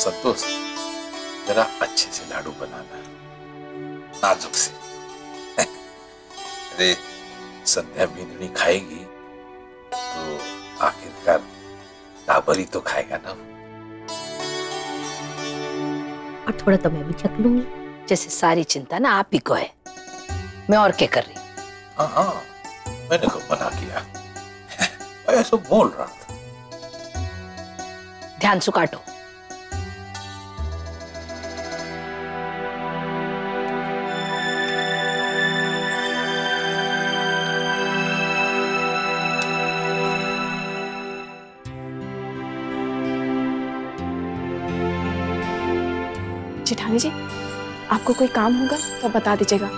संतोष, जरा अच्छे से लाडू बनाना, नाजुक से। अरे संध्या मीननी खाएगी तो आखिरकार टाबर ही तो खाएगा ना। और थोड़ा तो मैं भी चख लूंगी। जैसे सारी चिंता ना आप ही को है, मैं और क्या कर रही हूँ। हाँ हाँ, मैंने कब मना किया, मैं ऐसा बोल रहा था। ध्यान से काटो। जेठानी जी, आपको कोई काम होगा तो बता दीजिएगा,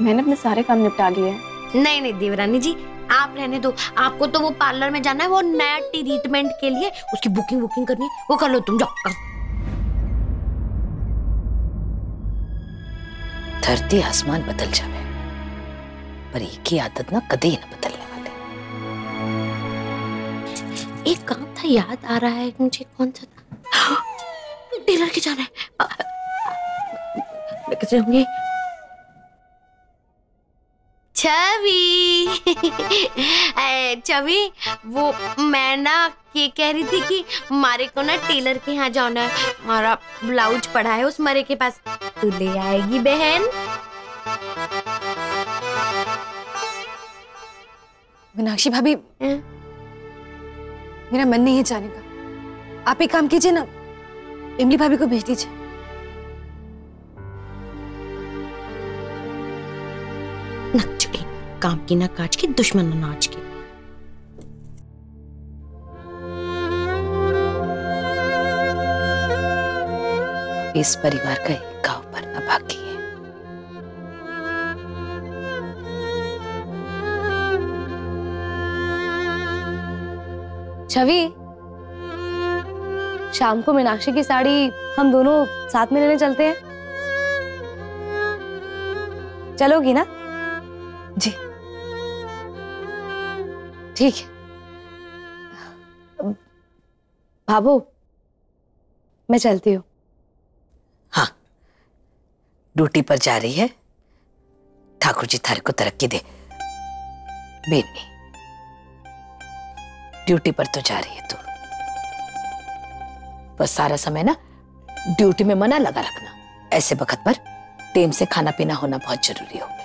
मैंने अपने सारे काम निपटा लिए हैं। नहीं नहीं देवरानी जी, आप रहने दो। आपको तो वो पार्लर में जाना है, वो नया ट्रीटमेंट के लिए, उसकी बुकिंग करनी है, वो कर लो तुम, जाओ। धरती आसमान बदल जावे, पर एक ही आदत ना कभी न बदलने वाले। एक काम था, याद आ रहा है मुझे, कौन सा था? टेलर के जाना है, कैसे होंगे? छवि छवि, वो मैं ना ये कह रही थी कि मारे को ना टेलर के यहाँ जाना है, हमारा ब्लाउज पड़ा है उस मरे के पास, तू ले आएगी बहन? मीनाक्षी भाभी, मेरा मन नहीं है जाने का, आप एक काम कीजिए ना, इमली भाभी को भेज दीजिए। नच के काम की ना काज की, दुश्मन ना नाच की। इस परिवार का एक गांव भरना बाकी है। छवि, शाम को मीनाक्षी की साड़ी हम दोनों साथ में लेने चलते हैं, चलोगी ना? जी ठीक है। भाभो, मैं चलती हूँ। हाँ, ड्यूटी पर जा रही है, ठाकुर जी थारे को तरक्की दे। बेनी, ड्यूटी पर तो जा रही है तू, बस सारा समय ना ड्यूटी में मना लगा रखना। ऐसे वक्त पर टेम से खाना पीना होना बहुत जरूरी हो गया।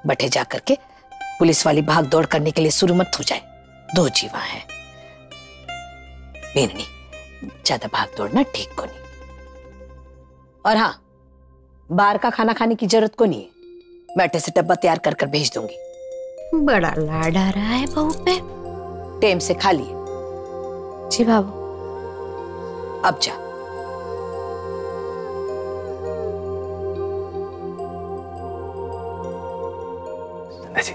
बटे जा करके पुलिस वाली भाग दौड़ करने के लिए शुरू मत हो जाए, दो जीवा है। बेनी, ज्यादा भाग दौड़ना ठीक को नहीं। और हाँ, बाहर का खाना खाने की जरूरत को नहीं है, बैठे से डब्बा तैयार कर भेज दूंगी। बड़ा लाड आ रहा है बहू पे, टेम से खा लिए। जी बाबू। अब जा। जी,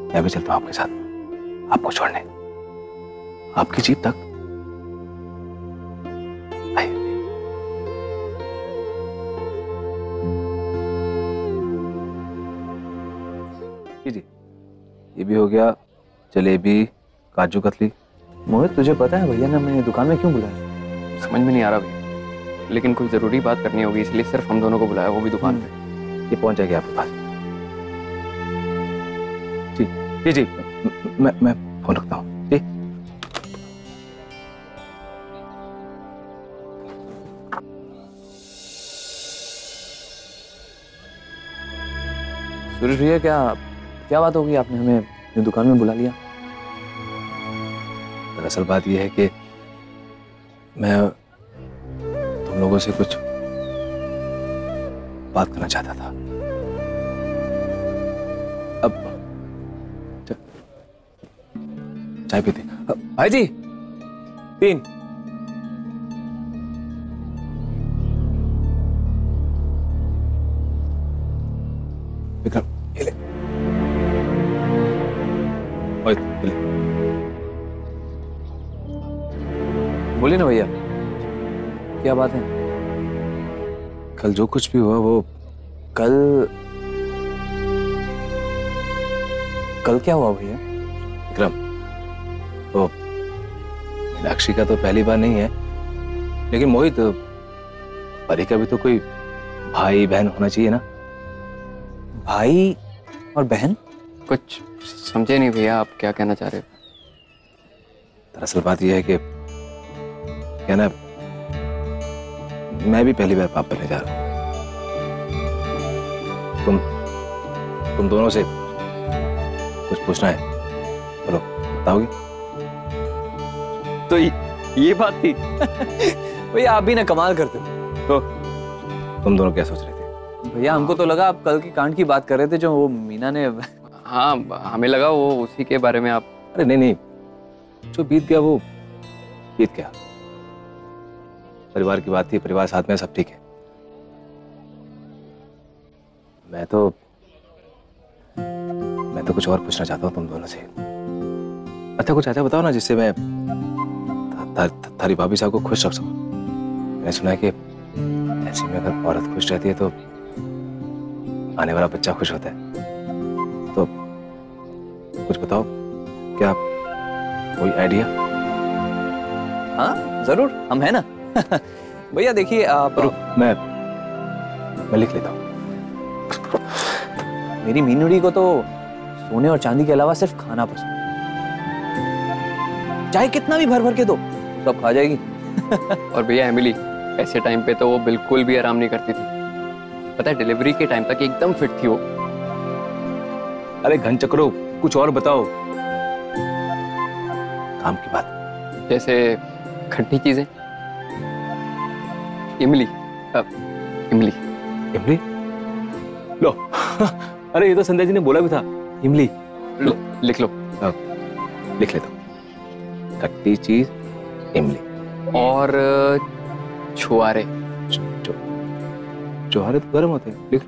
मैं भी चलता हूँ आपके साथ, आपको छोड़ने, आपकी जीप तक। आइए। जी, ये भी हो गया, जलेबी, काजू कतली। मोहित, तुझे पता है भैया ने हमें दुकान में क्यों बुलाया? समझ में नहीं आ रहा भैया, लेकिन कोई जरूरी बात करनी होगी, इसलिए सिर्फ हम दोनों को बुलाया, वो भी दुकान पे। ये पहुंच जाएगी आपके पास। जी जी, मैं फोन रखता हूँ। जी, सुरेश भैया, क्या बात होगी, आपने हमें दुकान में बुला लिया? दरअसल बात यह है कि मैं तुम लोगों से कुछ बात करना चाहता था। अब चाय पीते? भाई जी, तीन। विक्रम, ये ले। ओए, ये ले। बोलिए ना भैया, क्या बात है? कल जो कुछ भी हुआ वो कल क्या हुआ भैया? विक्रम, वो मीनाक्षी का तो पहली बार नहीं है, लेकिन मोहित, परी का भी तो कोई भाई बहन होना चाहिए ना। भाई और बहन? कुछ समझे नहीं भैया, आप क्या कहना चाह रहे हो? दरअसल बात यह है कि क्या ना, मैं भी पहली बार बाप बनने जा रहा हूं। तुम दोनों से कुछ पूछना है, बोलो, बताओगे? तो ये बात थी। भैया आप भी ना कमाल करते हो। तो तुम दोनों क्या सोच रहे थे? भैया हमको तो लगा आप कल की कांड की बात कर रहे थे जो वो मीना ने। हाँ, हमें लगा वो उसी के बारे में आप। अरे नहीं, जो बीत गया वो बीत गया। परिवार की बात थी, परिवार साथ में, सब ठीक है। मैं तो कुछ और पूछना चाहता हूँ तुम दोनों से। अच्छा कुछ ऐसा बताओ ना जिससे मैं थारी भाभी साहब को खुश रख सकूं। मैंने सुना है कि ऐसे में अगर औरत खुश रहती है तो आने वाला बच्चा खुश होता है। तो कुछ बताओ, क्या कोई आइडिया? हाँ जरूर, हम है ना। भैया देखिए आप। मैं लिख लेता हूँ। मेरी मीनुड़ी को तो सोने और चांदी के अलावा सिर्फ खाना पसंद है। चाहे कितना भी भर भर के दो, सब खा जाएगी। और भैया एमिली, ऐसे टाइम पे तो वो बिल्कुल भी आराम नहीं करती थी। पता है, डिलीवरी के टाइम तक एकदम फिट थी वो। अरे घन चक्रो, कुछ और बताओ, काम की बात। जैसे खट्टी चीजें। इमली। लो। अरे ये तो संध्या जी ने बोला भी था, इमली। लो, लिख लो। लिख लेता हूँ, खट्टी चीज इमली। और छुआरे। छुआरे तो गर्म होते हैं, लिख।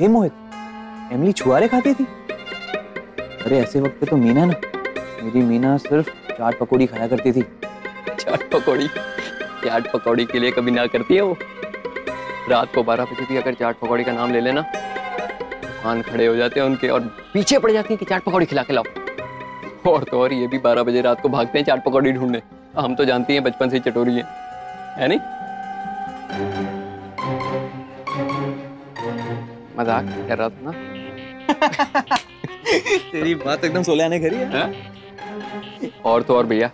हे मोहित, इमली छुआरे खाती थी? अरे ऐसे वक्त पे तो मीना ना, मेरी मीना सिर्फ चाट पकौड़ी खाया करती थी। चाट पकौड़ी? चाट पकौड़ी के लिए कभी ना करती है वो। रात को 12 बजे भी अगर चाट पकौड़ी का नाम ले लेना, दुकान खड़े हो जाते हैं उनके और पीछे पड़ जाती है कि चाट पकौड़ी खिला के लाओ। और तो और ये भी 12 बजे रात को भागते हैं चाट पकौड़ी ढूंढने। हम तो जानती हैं बचपन से चटोरी है नहीं? मजाक कर रहा था ना। तेरी बात एकदम सोले आने करी है। और तो और भैया,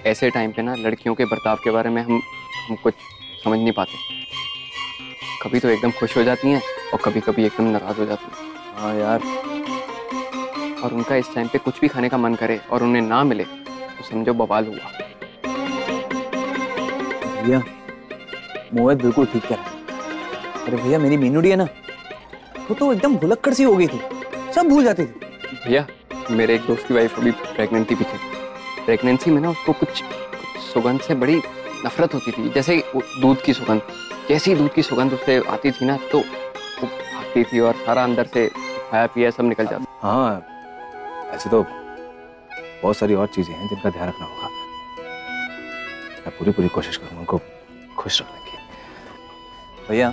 ऐसे टाइम पे ना लड़कियों के बर्ताव के बारे में हम कुछ समझ नहीं पाते। कभी तो एकदम खुश हो जाती हैं और कभी कभी एकदम नाराज हो जाती हैं। हाँ यार। और उनका इस टाइम पे कुछ भी खाने का मन करे और उन्हें ना मिले तो समझो बवाल हुआ। भैया मोहित बिल्कुल ठीक कह रहा है। अरे भैया मेरी मीनुड़ी है ना, वो तो एकदम भुलक्कड़ सी हो गई थी, सब भूल जाती थी। भैया मेरे एक दोस्त की वाइफ अभी प्रेग्नेंट थी पीछे। प्रेगनेंसी में ना उसको कुछ सुगंध से बड़ी नफरत होती थी, जैसे दूध की सुगंध। जैसे ही दूध की सुगंध उससे आती थी ना तो वो भागती थी और सारा अंदर से खाया पिया सब निकल जाता। हाँ, ऐसे तो बहुत सारी और चीजें हैं जिनका ध्यान रखना होगा। मैं पूरी कोशिश करूंगा उनको खुश रखने की। भैया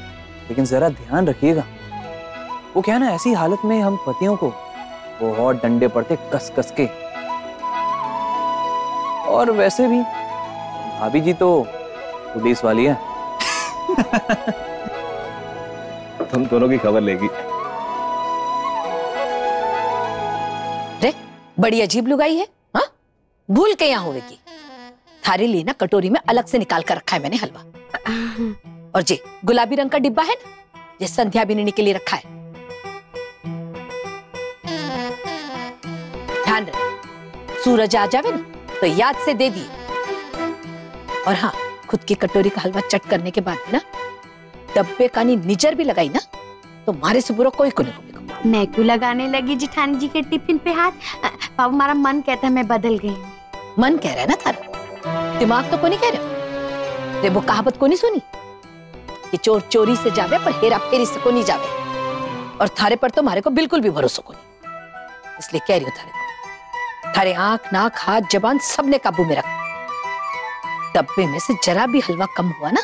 लेकिन जरा ध्यान रखिएगा, वो क्या है ना, ऐसी हालत में हम पतियों को बहुत डंडे पड़ते कस कस के। और वैसे भी भाभी जी तो पुलिस वाली है। तुम दोनों की खबर लेगी। रे बड़ी अजीब लुगाई है। हाँ, भूल के यहाँ होगी। थारी लिए ना कटोरी में अलग से निकाल कर रखा है मैंने हलवा। और जी गुलाबी रंग का डिब्बा है ना, ये संध्या बिननी के लिए रखा है। ध्यान रहे, सूरज आ जावे ना तो याद से दे दिए। और हाँ, खुद की कटोरी का हलवा चट करने के बाद ना डब्बे का निजर भी लगाई ना तो मारे से बुरा कोई को नहीं होगा। मैं क्यों लगाने लगी जिठानी जी के टिफिन पे हाथ? पापा हमारा मन कहता है मैं बदल गई। मन कह रहा है ना थारा, दिमाग तो को नहीं कह रहा। रे वो कहावत को नहीं सुनी कि चोर चोरी से जावे पर हेरा फेरी से को नहीं जावे। और थारे पर तो मारे को बिल्कुल भी भरोसा को नहीं, इसलिए कह रही हूँ थारे को, थारे आंख नाक हाथ जबान सबने काबू में रख। डब्बे में से जरा भी हलवा कम हुआ ना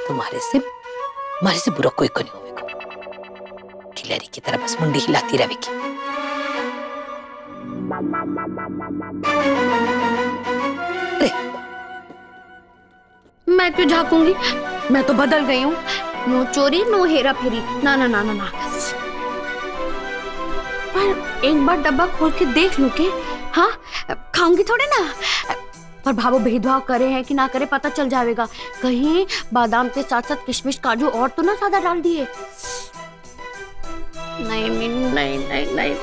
तुम्हारे से बुरा कोई को नहीं होगा। खिलाड़ी की तरह बस मुंडी हिलाती रहेगी। मैं क्यों झांकूंगी? मैं तो बदल गई हूँ। नो चोरी, नो हेरा फेरी, ना ना ना ना ना। पर एक बार डब्बा खोल के देख लूं के? हाँ, खाऊंगी थोड़े ना। पर भावो भेदभाव करे हैं कि ना करे पता चल जाएगा। कहीं बादाम के साथ साथ किशमिश काजू और तो ना ज्यादा डाल दिए। नहीं मीनू, नहीं नहीं नहीं,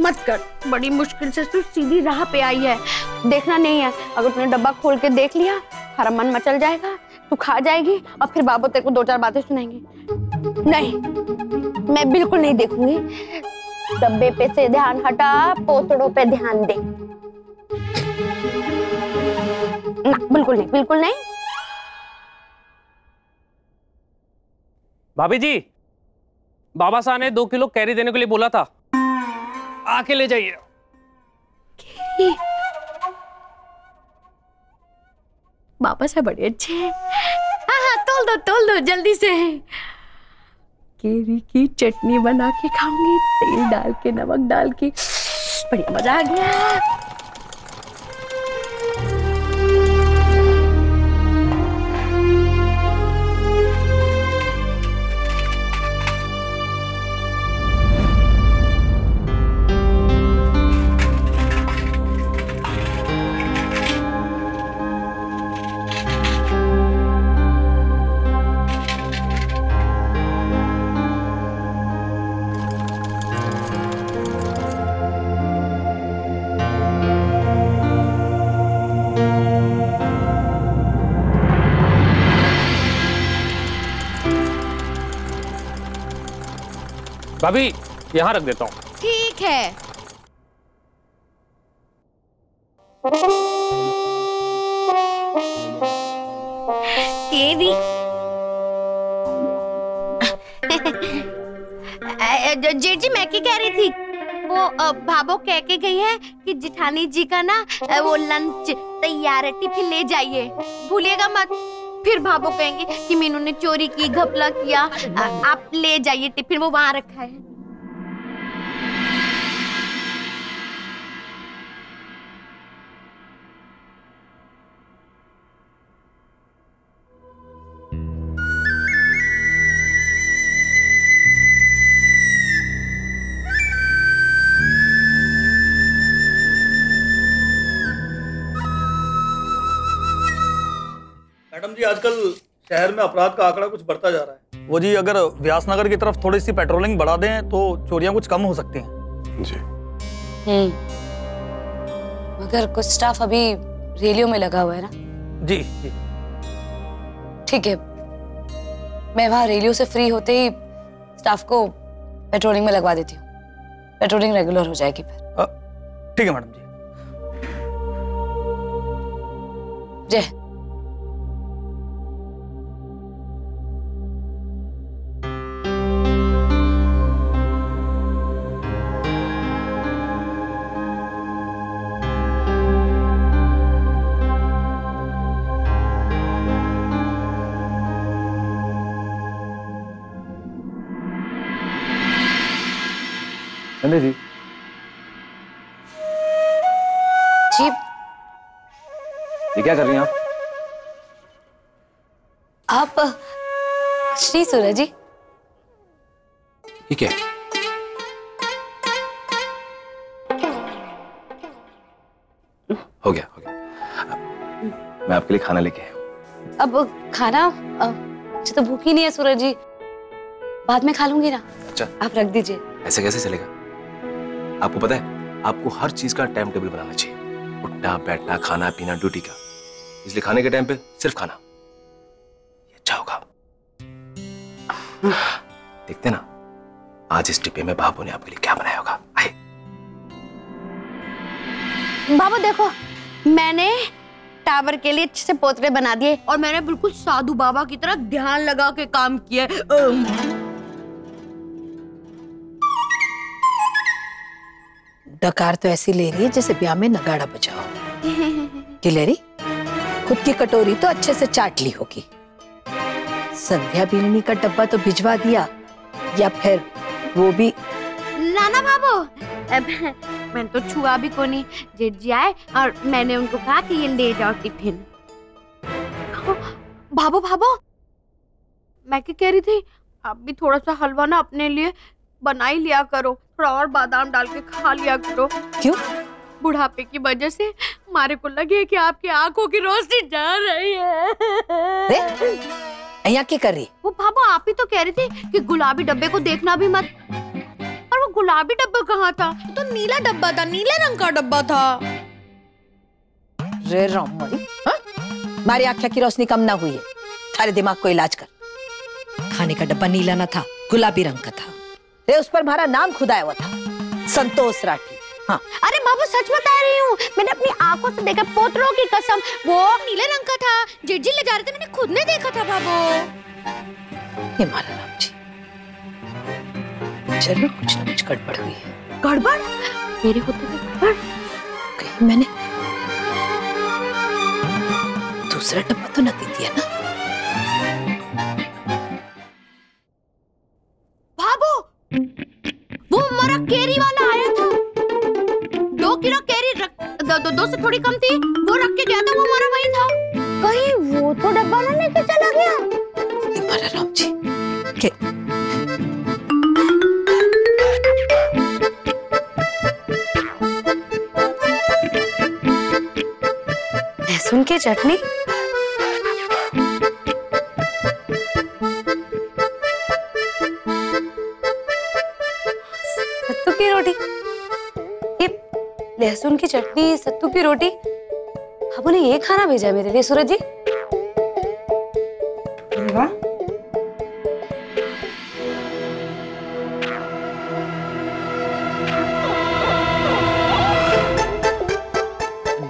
मत कर। बड़ी मुश्किल से तू सीधी राह पे आई है। देखना नहीं है, अगर तूने डब्बा खोल के देख लिया, हमारा मन मचल जाएगा, तू खा जाएगी और फिर बाबू तेरे को 2-4 बातें सुनाएंगे। नहीं, मैं बिल्कुल नहीं देखूंगी। डब्बे पे से ध्यान हटा, पोतड़ों पे ध्यान दे। ना, बिल्कुल नहीं, बिल्कुल नहीं। भाभी जी, बाबा साहब ने 2 किलो कैरी देने के लिए बोला था, आके ले जाइए। कैरी? बाबा साहब बड़े अच्छे हैं। हाँ हाँ, तोल दो जल्दी से। केरी की चटनी बना के खाऊंगी, तेल डाल के, नमक डाल के, बढ़िया मजा आ गया। भाभी, यहाँ रख देता हूँ। ठीक है। केरी, जेठ जी, मैं क्या कह रही थी, वो भाभो कह के गई है कि जिठानी जी का ना वो लंच तैयार है, टिफिन ले जाइए, भूलिएगा मत। फिर भाभो कहेंगे कि मीनू ने चोरी की, घपला किया। आप ले जाइए टिफिन, वो वहां रखा है। मैडम जी, आजकल शहर में अपराध का आंकड़ा कुछ बढ़ता जा रहा है। वो जी, अगर व्यासनगर की तरफ थोड़ी सी पेट्रोलिंग बढ़ा दें तो चोरियां कुछ कम हो सकती हैं। जी। मगर कुछ स्टाफ अभी रेलियो में लगा हुआ है ना? जी जी। ठीक है, मैं वहाँ रेलियो से फ्री होते ही स्टाफ को पेट्रोलिंग में लगवा देती हूँ। पेट्रोलिंग रेगुलर हो जाएगी फिर। ठीक है मैडम जी। जय। संजय जी। जी। ये क्या कर रही हैं आप? कुछ नहीं सूरज जी। ये क्या? हो गया हो गया। मैं आपके लिए खाना लेके आया हूँ। अब खाना? मुझे तो भूख ही नहीं है सूरज जी, बाद में खा लूंगी ना। अच्छा, आप रख दीजिए। ऐसे कैसे चलेगा? आपको पता है, आपको हर चीज का टाइम टेबल बनाना चाहिए। उठना, बैठना, खाना पीना, ड्यूटी का। इसलिए खाने के टाइम पे सिर्फ खाना, ये अच्छा होगा। देखते ना आज इस टिप्पे में बाबू ने आपके लिए क्या बनाया होगा। आए। बाबू देखो, मैंने टावर के लिए अच्छे से पोतरे बना दिए और मैंने बिल्कुल साधु बाबा की तरह ध्यान लगा के काम किया। डकार तो ऐसी ले रही है जैसे ब्याह में नगाड़ा बजाओ। गिलहरी, खुद की कटोरी तो अच्छे से चाट ली होगी। संध्या बीननी का डब्बा तो भिजवा दिया, या फिर वो भी? नाना बाबू, मैंने तो छुआ भी को नहीं। जेठ जी आए और मैंने उनको कहा कि ये ले जाओ टिफिन। भाभो भाभो, मैं क्या कह रही थी, आप भी थोड़ा सा हलवा ना अपने लिए बना ही लिया करो, थोड़ा और बादाम डाल के खा लिया करो। क्यों? बुढ़ापे की वजह से हमारे को लगे कि आपकी आंखों की रोशनी जा रही है। यहाँ क्या कर रही? वो भाभो आप ही तो कह रही थी कि गुलाबी डब्बे को देखना भी मत। और वो गुलाबी डब्बा कहाँ था? तो नीला डब्बा था, नीले रंग का डब्बा था। रे राममणि, हमारी आंखें की रोशनी कम ना हुई है, थारे दिमाग को इलाज कर। खाने का डब्बा नीला ना था, गुलाबी रंग का था। रे उस पर हमारा नाम खुदाया हुआ था, संतोष राठी। हाँ। अरे बाबू सच बता रही हूँ, मैंने अपनी आंखों से देखा, पोतरों की कसम, वो नीले रंग का था। जेठ जी ले जा रहे थे, मैंने खुद ने देखा था बाबू। ये मारा राम जी, जरूर कुछ न कुछ गड़बड़ हुई है। गड़बड़? मेरे होते हुए गड़बड़? कहीं मैंने दूसरा डब्बा तो न दे दिया ना? बाबू, वो हमारा केरी वाला आया था, 2 किलो केरी रख, 2 से थोड़ी कम थी, वो रख के गया था, वो हमारा वही था। कहीं वो तो डब्बा ना लेके चला गया? हमारा राम जी के लहसुन की चटनी, सत्तू की रोटी। ये लहसुन की चटनी, सत्तू की रोटी, आपने ये खाना भेजा है मेरे लिए सूरज जी? वाह,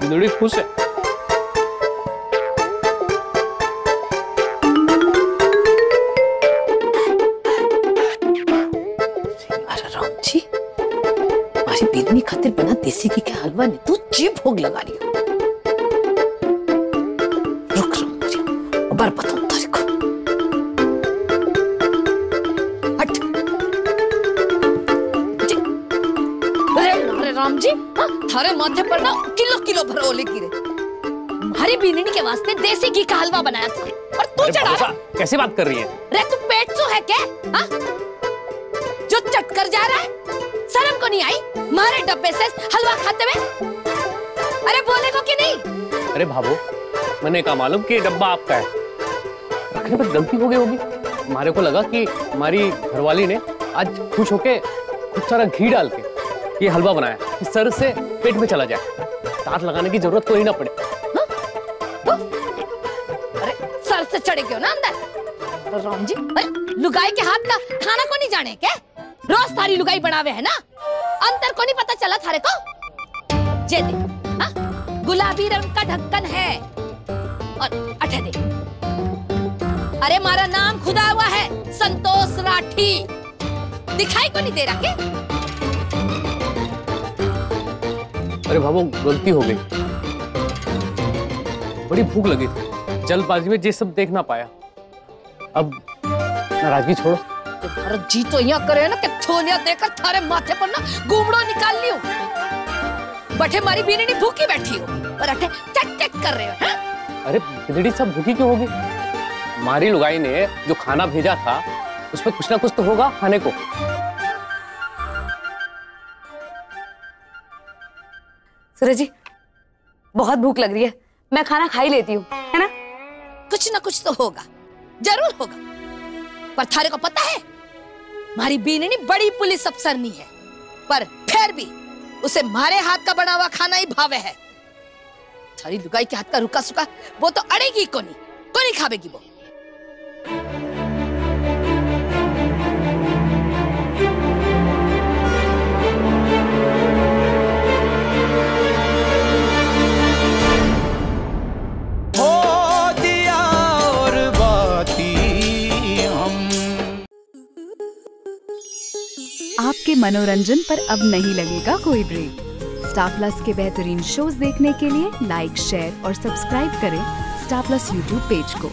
बड़ी खुश है। बीरनी खातिर बना देसी घी के हलवा ने तू जी भोग लगा रही हो। रुक बार बताऊं तेरे को। हट। अरे राम जी, थारे माथे पर ना किलो किलो भरोले गिरे। हमारी बीरनी के वास्ते देसी घी का हलवा बनाया था और तू चढ़ा रहा। कैसे बात कर रही है? रे तू पेट सो है क्या? जो चट कर जा रहा है, शर्म को नहीं आई मारे डब्बे से हलवा खाते हुए? अरे बोले को कि नहीं? अरे भाभो, मैंने कहा मालूम कि डब्बा आपका है, रखने पर गलती हो गई होगी। हमारे को लगा कि हमारी घरवाली ने आज खुश होके खूब सारा घी डाल के ये हलवा बनाया, सर से पेट में चला जाए, दांत लगाने की जरूरत कोई ना पड़े। अरे सर से चढ़े क्यों ना अंदर? राम जी, लुगाई के हाथ का खाना को नहीं जाने क्या? रोज थारी लुगाई बनावे है ना, अंतर को नहीं पता चला थारे को? जे दे, गुलाबी रंग का ढक्कन है और अठे दे। अरे मारा नाम खुदा हुआ है, संतोष राठी, दिखाई को नहीं दे रहा क्या? अरे भाभो, गलती हो गई, बड़ी भूख लगी थी, जल्दबाजी में ये सब देख ना पाया। अब नाराजगी छोड़ो। तुम्हारा जी तो यहाँ करे ना कि छोलिया देकर थारे माथे पर ना घूमड़ो निकाल लियो। बैठे मारी बीरनी भूखी बैठी हो और अठे चट चट कर रहे हो, हैं? अरे बिदड़ी सब भूखी क्यों होगी? हमारी लुगाई ने जो खाना भेजा था उसमें कुछ ना कुछ तो होगा खाने को। सूरज जी, बहुत भूख लग रही है, मैं खाना खा ही लेती हूँ, है ना? कुछ ना कुछ तो होगा, जरूर होगा। पर थारे को पता है, हमारी बीननी बड़ी पुलिस अफसरनी है, पर फिर भी उसे मारे हाथ का बना हुआ खाना ही भावे है। थारी लुगाई के हाथ का रुका सुका वो तो अड़ेगी को नहीं खावेगी वो। आपके मनोरंजन पर अब नहीं लगेगा कोई ब्रेक। स्टार प्लस के बेहतरीन शोज देखने के लिए लाइक, शेयर और सब्सक्राइब करें स्टार प्लस यूट्यूब पेज को।